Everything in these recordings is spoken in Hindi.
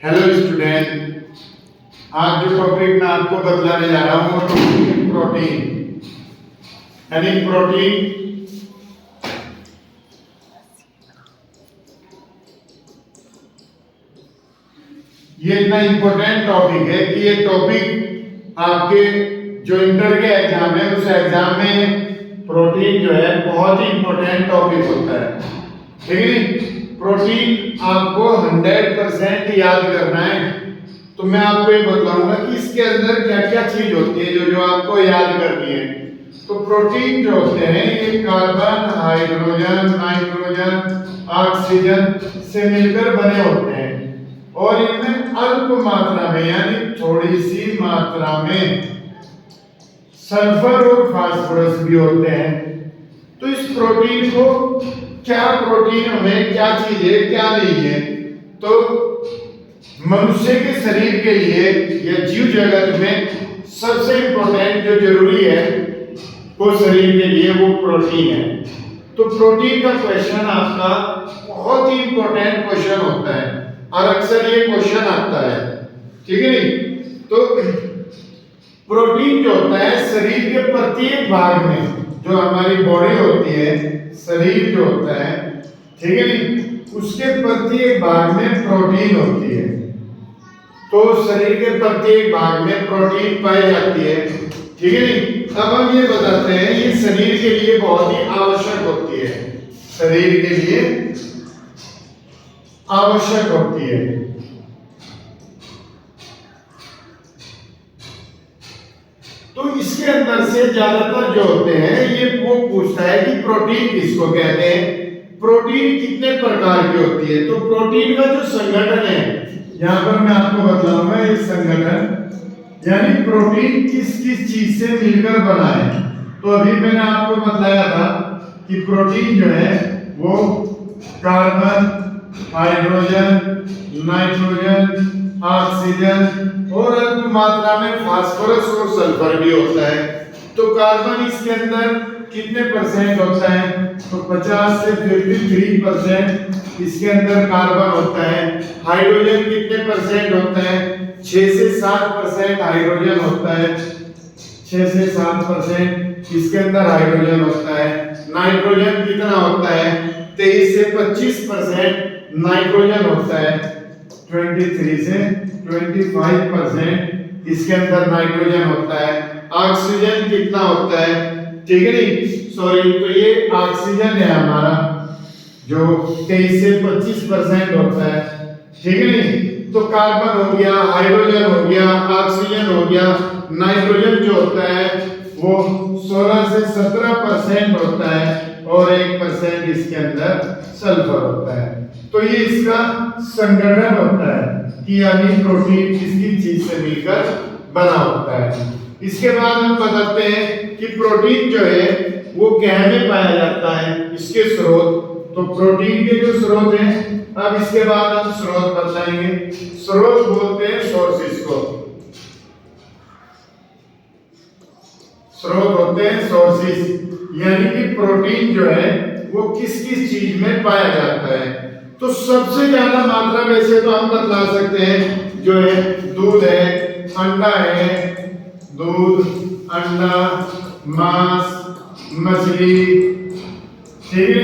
हेलो स्टूडेंट, आज जो टॉपिक मैं आपको बतलाने जा रहा हूँ वो टॉपिक है प्रोटीन। यानी प्रोटीन ये इतना इम्पोर्टेंट टॉपिक है कि ये टॉपिक आपके जो इंटर के एग्जाम है उस एग्जाम में प्रोटीन जो है बहुत ही इम्पोर्टेंट टॉपिक होता है। ठीक है नहीं? प्रोटीन आपको 100% याद करना है। तो मैं आपको ये बताऊंगा कि इसके अंदर क्या क्या चीज होती है जो जो आपको याद करनी है। तो प्रोटीन जो होते हैं ये कार्बन, हाइड्रोजन, नाइट्रोजन, ऑक्सीजन से मिलकर बने होते हैं और इनमें अल्प मात्रा में यानी थोड़ी सी मात्रा में सल्फर और फास्फोरस भी होते हैं। तो इस प्रोटीन को क्या प्रोटीन में क्या चीज है क्या नहीं है, तो मनुष्य के शरीर के लिए या जीव जगत में सबसे इंपॉर्टेंट जो जरूरी है वो शरीर के लिए वो प्रोटीन है। तो प्रोटीन का क्वेश्चन आपका बहुत ही इंपॉर्टेंट क्वेश्चन होता है और अक्सर ये क्वेश्चन आता है। ठीक है नहीं? तो प्रोटीन जो होता है शरीर के प्रत्येक भाग में, जो हमारी बॉडी होती है, शरीर जो होता है, ठीक है नहीं, उसके प्रत्येक भाग में प्रोटीन होती है। तो शरीर के प्रत्येक भाग में प्रोटीन पाई जाती है। ठीक है नहीं? अब हम ये बताते हैं ये शरीर के लिए बहुत ही आवश्यक होती है, शरीर के लिए आवश्यक होती है। तो इसके अंदर से ज्यादातर जो होते हैं ये वो पूछता है कि प्रोटीन किसको कहते हैं, प्रोटीन कितने प्रकार की होती है। तो प्रोटीन का जो संगठन है यहाँ पर मैं आपको बतलाऊंगा, ये संगठन यानी प्रोटीन किस किस चीज से मिलकर बना है। तो अभी मैंने आपको बतलाया था कि प्रोटीन जो है वो कार्बन, हाइड्रोजन, नाइट्रोजन, ऑक्सीजन और अल्प मात्रा में फास्फोरस और सल्फर भी होता है। तो कार्बन इसके अंदर कितने परसेंट होता है, तो 50 से 53% इसके अंदर कार्बन होता है। हाइड्रोजन कितने परसेंट होता है, 6 से 7% हाइड्रोजन होता है, 6 से 7% इसके अंदर हाइड्रोजन होता है। नाइट्रोजन कितना होता है, 23 से 25% नाइट्रोजन होता है, 23 से 25% इसके अंदर नाइट्रोजन होता है। ऑक्सीजन कितना होता है, ठीक है नहीं, सॉरी, तो ये ऑक्सीजन है हमारा जो 23 से 25% होता है। ठीक है नहीं? तो कार्बन हो गया, हाइड्रोजन हो गया, ऑक्सीजन हो गया, नाइट्रोजन जो होता है वो 16 से 17% होता है और 1% इसके अंदर सल्फर होता है। तो ये इसका संगठन होता है कि यानी प्रोटीन किसकी चीज से मिलकर बना होता है। इसके बाद हम बताते हैं कि प्रोटीन जो है वो कहाँ में पाया जाता है, इसके स्रोत। तो प्रोटीन के जो स्रोत हैं, अब इसके बाद हम स्रोत बताएंगे। स्रोत बोलते हैं सोर्सेस को, स्रोत होते हैं सोर्सेस, यानी कि प्रोटीन जो है वो किस किस चीज में पाया जाता है। तो सबसे ज्यादा मात्रा वैसे तो हम बतला सकते हैं जो है दूध है, अंडा है, दूध, अंडा, मांस, मछली, ठीक है।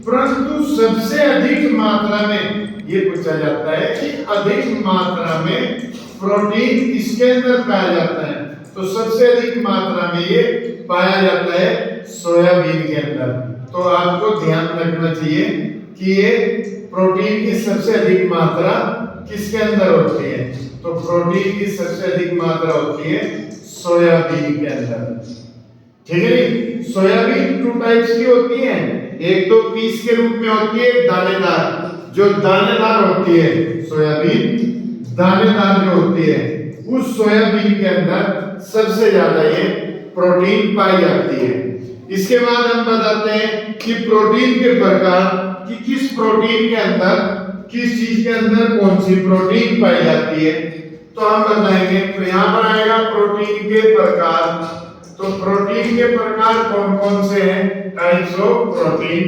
परंतु सबसे अधिक मात्रा में ये पूछा जाता है कि अधिक मात्रा में प्रोटीन किसके अंदर पाया जाता है। तो सबसे अधिक मात्रा में ये पाया जाता है सोयाबीन के अंदर। तो आपको ध्यान रखना चाहिए कि ये प्रोटीन की सबसे अधिक मात्रा किसके अंदर होती है। तो प्रोटीन की सबसे अधिक मात्रा होती है सोयाबीन के अंदर। ठीक है? सोयाबीन 2 टाइप्स की होती है, एक तो पीस के रूप में होती है, दानेदार। जो दानेदार होती है सोयाबीन, दानेदार जो होती है, उस सोयाबीन के अंदर सबसे ज्यादा ये प्रोटीन पाई जाती है। इसके बाद हम बताते हैं कि प्रोटीन के प्रकार, कि किस प्रोटीन के अंदर, किस चीज के अंदर कौन सी प्रोटीन पाई जाती है। तो हम बताएंगे, तो यहाँ पर आएगा प्रोटीन के प्रकार। तो प्रोटीन के प्रकार कौन कौन से हैं, टाइप्स ऑफ प्रोटीन।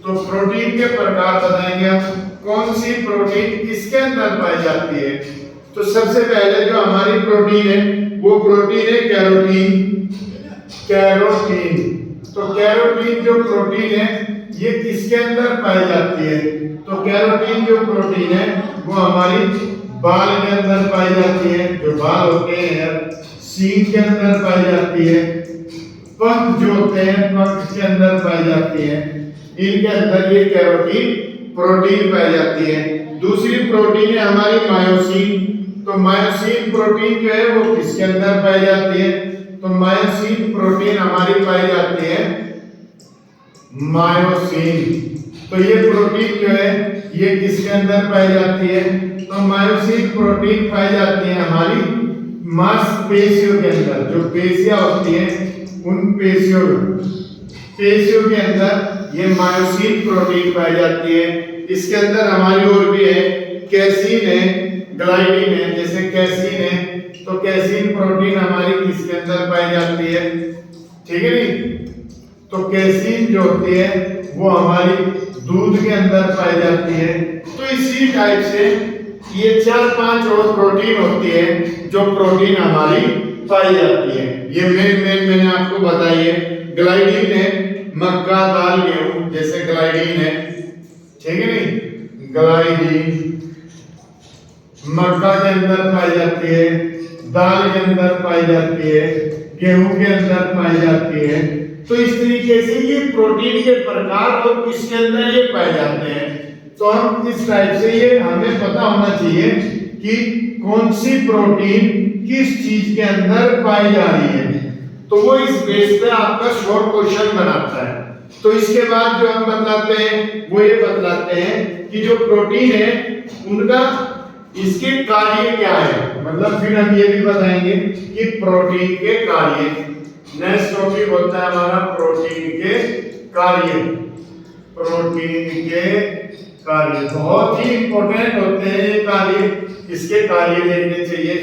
तो प्रोटीन के प्रकार बताएंगे हम। कौन सी प्रोटीन किसके अंदर पाई जाती है। तो सबसे पहले जो हमारी प्रोटीन है वो प्रोटीन है कैरोटीन। कैरोटीन, तो कैरोटीन जो प्रोटीन है ये किसके अंदर पाई जाती है। तो कैरोटीन जो प्रोटीन है वो हमारी बाल के अंदर पाई जाती है, जो बाल होते हैं सींग के अंदर पाई जाती है, पंख जो होते हैं पंख के अंदर पाई जाती है, इनके अंदर ये कैरोटीन प्रोटीन पाई जाती है। दूसरी प्रोटीन है हमारी मायोसिन। तो मायोसिन प्रोटीन जो है वो किसके अंदर पाई जाती है। तो मायोसिन प्रोटीन हमारी पाई जाती है मायोसिन। तो ये प्रोटीन जो है ये किसके अंदर पाई जाती है। तो मायोसिन प्रोटीन पाई जाती है हमारी मांसपेशियों के अंदर, जो पेशियां होती हैं उन पेशियों के अंदर ये मायोसिन प्रोटीन पाई जाती है। इसके अंदर हमारी और भी है कैसीन है, ग्लाइडिन है। जैसे कैसीन है तो कैसीन प्रोटीन हमारी किसके अंदर पाई जाती है, ठीक है नहीं। तो कैसीन जो होती है वो हमारी दूध के अंदर पाई जाती है। तो इसी टाइप से ये 4-5 और प्रोटीन होती है जो प्रोटीन हमारी पाई जाती है। ये मेन मैंने आपको बताई है। ग्लाइडिन है मक्का दाल गेहूं, जैसे ग्लाइडिन है, ठीक है नहीं। ग्लाइडिन मक्का के अंदर पाई जाती है, दाल के अंदर पाई जाती है, गेहूं के अंदर पाई जाती है। तो इस तरीके से ये प्रोटीन के प्रकार और किसके अंदर ये पाए जाते हैं। तो हम इस टाइप से ये हमें पता होना चाहिए कि कौन सी प्रोटीन किस चीज के अंदर पाई जा रही है। तो वो इस बेस पे आपका शॉर्ट क्वेश्चन बनाता है। तो इसके बाद जो हम बतलाते हैं वो ये बतलाते हैं कि जो प्रोटीन है उनका इसके कार्य क्या है। मतलब फिर हम ये भी बताएंगे कि प्रोटीन के कार्य। नेक्स्ट टॉपिक होता है हमारा प्रोटीन के कार्य। प्रोटीन के कार्य बहुत ही इंपॉर्टेंट होते हैं ये कार्य, इसके कार्य देखने चाहिए।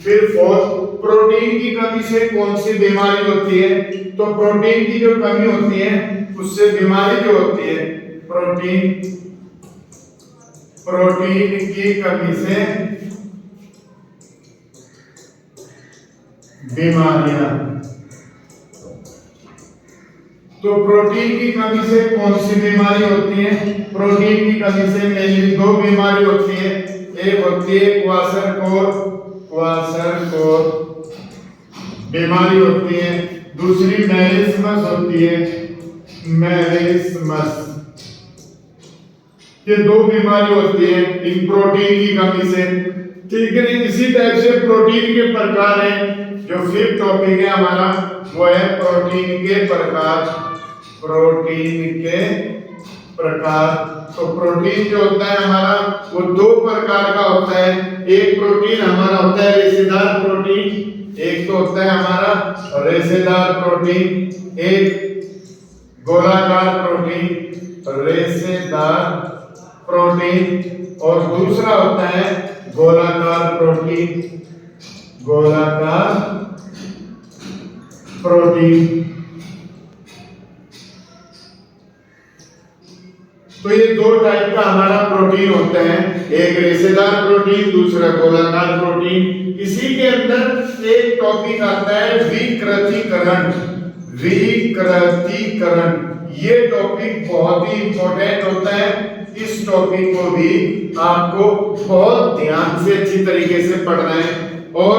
फिर फोर्थ, प्रोटीन की कमी से कौन सी बीमारी होती है। तो प्रोटीन की जो कमी होती है उससे बीमारी जो होती है, प्रोटीन की कमी से बीमारियां। तो प्रोटीन की कमी से कौन सी बीमारी होती है। प्रोटीन की कमी से मेनली 2 बीमारी होती है। एक होती है क्वाशरकोर बीमारी होती है, दूसरी मैरिस्मस होती है, मैरिस्मस। ये 2 बीमारी होती है इन प्रोटीन की कमी से, ठीक है। इसी टाइप से प्रोटीन के प्रकार हैं। जो 5th टॉपिक है हमारा वो है प्रोटीन के प्रकार। प्रोटीन के प्रकार। तो प्रोटीन जो होता है हमारा वो 2 प्रकार का होता है। एक प्रोटीन हमारा होता है रेशेदार प्रोटीन, एक तो होता है हमारा रेशेदार प्रोटीन, एक गोलाकार प्रोटीन, रेशेदार प्रोटीन, और दूसरा होता है गोलाकार प्रोटीन, गोलाकार प्रोटीन। तो ये 2 टाइप का हमारा प्रोटीन होता है, एक रेशेदार प्रोटीन, दूसरा गोलाकार प्रोटीन। इसी के अंदर एक टॉपिक आता है विकृतीकरण। विकृतीकरण ये टॉपिक बहुत ही इंपॉर्टेंट होता है। इस टॉपिक को भी आपको बहुत ध्यान से अच्छी तरीके से पढ़ना है। और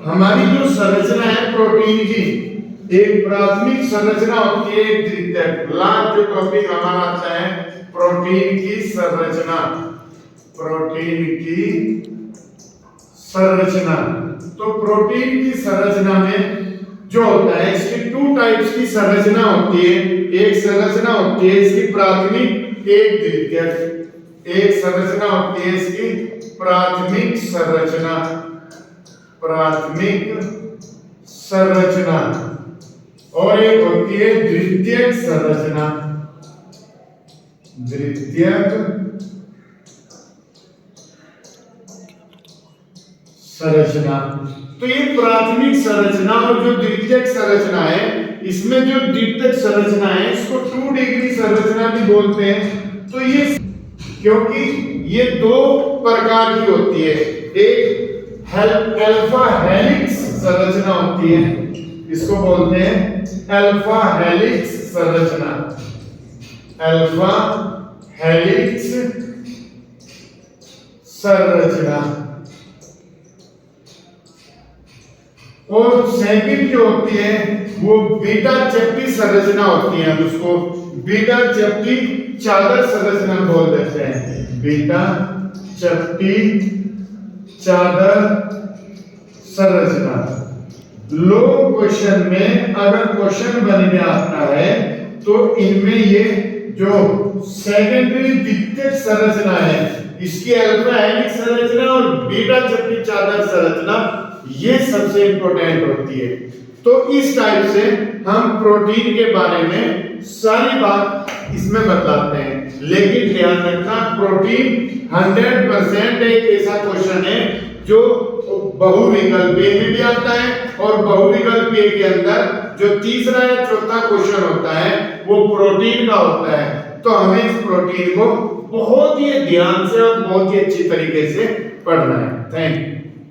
हमारी जो संरचना है प्रोटीन की, एक प्राथमिक संरचना होती है, एक द्वितीयक। लास्ट जो टॉपिक हमारा आता है प्रोटीन की संरचना। प्रोटीन की संरचना। तो प्रोटीन की संरचना में जो होता है इसकी 2 टाइप्स की संरचना होती है। एक संरचना होती है इसकी प्राथमिक, एक द्वितीयक। एक संरचना होती है इसकी प्राथमिक संरचना, प्राथमिक संरचना, और एक होती है द्वितीयक संरचना, द्वितीयक संरचना। तो ये प्राथमिक संरचना और जो द्वितीयक संरचना है, इसमें जो द्वितीयक संरचना है इसको 2 डिग्री संरचना भी बोलते हैं। तो ये क्योंकि ये दो प्रकार की होती है। एक अल्फा हेलिक्स संरचना होती है, इसको बोलते हैं अल्फा हेलिक्स संरचना, अल्फा हेलिक्स संरचना। और सेकंड जो होती है वो बीटा चपटी संरचना होती है, हम उसको बीटा चपटी चादर संरचना बोल देते हैं, बीटा चपटी चादर संरचना। लो क्वेश्चन में अगर क्वेश्चन बनने आता है तो इनमें ये जो सेकेंडरी द्वितीयक संरचना है, इसकी अल्फा हेलिक्स संरचना और बीटा चपटी चादर संरचना, ये सबसे इंपॉर्टेंट होती है। तो इस टाइप से हम प्रोटीन के बारे में सारी बात इसमें बताते हैं। लेकिन ध्यान रखना, प्रोटीन 100% एक ऐसा क्वेश्चन है जो बहुविकल्पीय में भी आता है, और बहुविकल्पीय के अंदर जो तीसरा या चौथा क्वेश्चन होता है वो प्रोटीन का होता है। तो हमें इस प्रोटीन को बहुत ही ध्यान से और बहुत ही अच्छी तरीके से पढ़ना है। Thank you.